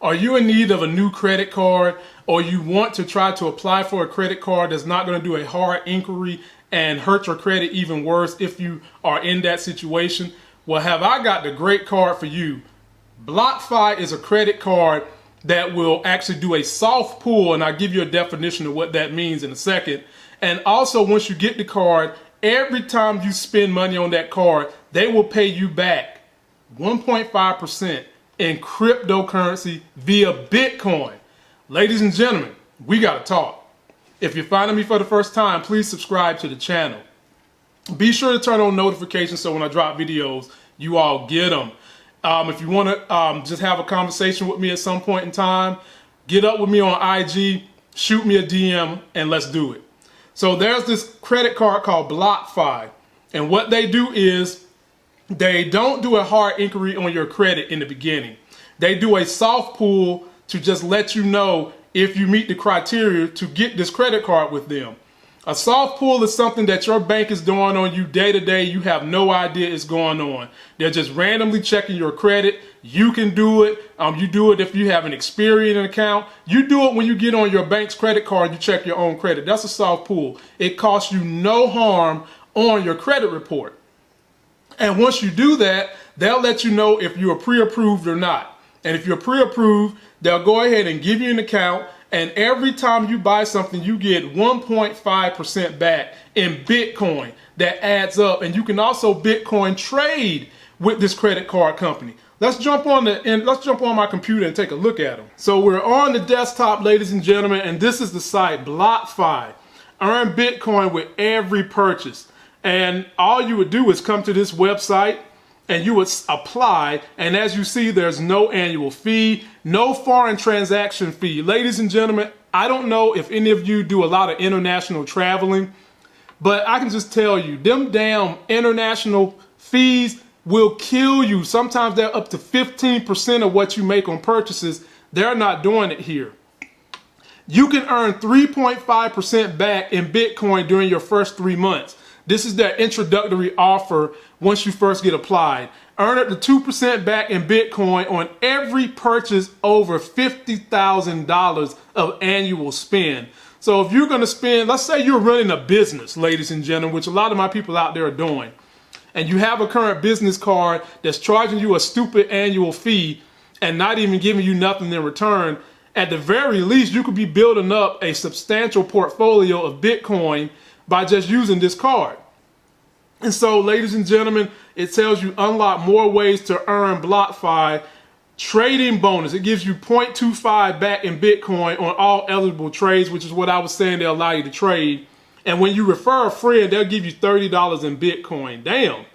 Are you in need of a new credit card, or you want to try to apply for a credit card that's not going to do a hard inquiry and hurt your credit even worse if you are in that situation? Well, have I got the great card for you. BlockFi is a credit card that will actually do a soft pull, and I'll give you a definition of what that means in a second. And also, once you get the card, every time you spend money on that card, they will pay you back 1.5% in cryptocurrency via Bitcoin. Ladies and gentlemen, we gotta talk. If you're finding me for the first time, please subscribe to the channel. Be sure to turn on notifications so when I drop videos, you all get them. If you want to just have a conversation with me at some point in time, get up with me on IG, shoot me a DM, and let's do it. So there's this credit card called BlockFi, and what they do is they don't do a hard inquiry on your credit in the beginning. They do a soft pull to just let you know if you meet the criteria to get this credit card with them. A soft pull is something that your bank is doing on you day to day. You have no idea is going on. They're just randomly checking your credit. You can do it. You do it if you have an Experian account. You do it when you get on your bank's credit card. You check your own credit. That's a soft pull. It costs you no harm on your credit report. And once you do that, they'll let you know if you're pre-approved or not. And if you're pre-approved, they'll go ahead and give you an account. And every time you buy something, you get 1.5% back in Bitcoin. That adds up. And you can also Bitcoin trade with this credit card company. Let's jump on my computer and take a look at them. So we're on the desktop, ladies and gentlemen, and this is the site BlockFi. Earn Bitcoin with every purchase. And all you would do is come to this website and you would apply. And as you see, there's no annual fee, no foreign transaction fee. Ladies and gentlemen, I don't know if any of you do a lot of international traveling, but I can just tell you, them damn international fees will kill you. Sometimes they're up to 15% of what you make on purchases. They're not doing it here. You can earn 3.5% back in Bitcoin during your first 3 months. This is their introductory offer once you first get applied. Earn up to 2% back in Bitcoin on every purchase over $50,000 of annual spend. So if you're going to spend, let's say you're running a business, ladies and gentlemen, which a lot of my people out there are doing, and you have a current business card that's charging you a stupid annual fee and not even giving you nothing in return, at the very least, you could be building up a substantial portfolio of Bitcoin by just using this card. And so, ladies and gentlemen, it tells you unlock more ways to earn BlockFi trading bonus. It gives you 0.25 back in Bitcoin on all eligible trades, which is what I was saying they allow you to trade. And when you refer a friend, they'll give you $30 in Bitcoin. Damn.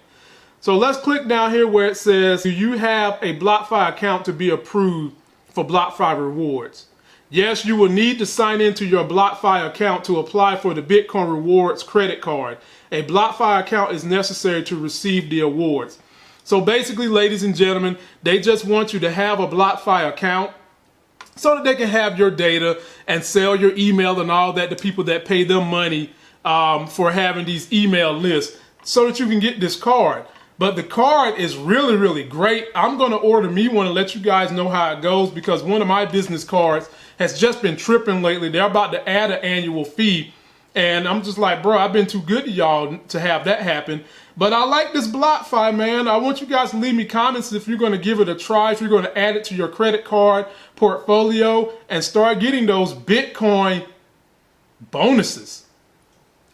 So let's click down here where it says, do you have a BlockFi account to be approved for BlockFi rewards? Yes, you will need to sign into your BlockFi account to apply for the Bitcoin Rewards credit card. A BlockFi account is necessary to receive the awards. So basically, ladies and gentlemen, they just want you to have a BlockFi account so that they can have your data and sell your email and all that to people that pay them money for having these email lists so that you can get this card. But the card is really, really great. I'm going to order me one and let you guys know how it goes, because one of my business cards has just been tripping lately. They're about to add an annual fee. And I'm just like, bro, I've been too good to y'all to have that happen. But I like this BlockFi, man. I want you guys to leave me comments if you're going to give it a try, if you're going to add it to your credit card portfolio and start getting those Bitcoin bonuses.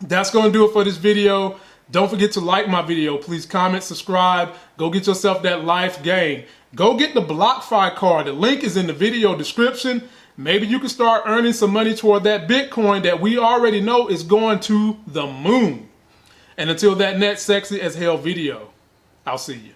That's going to do it for this video. Don't forget to like my video. Please comment, subscribe. Go get yourself that life game. Go get the BlockFi card. The link is in the video description. Maybe you can start earning some money toward that Bitcoin that we already know is going to the moon. And until that next sexy as hell video, I'll see you.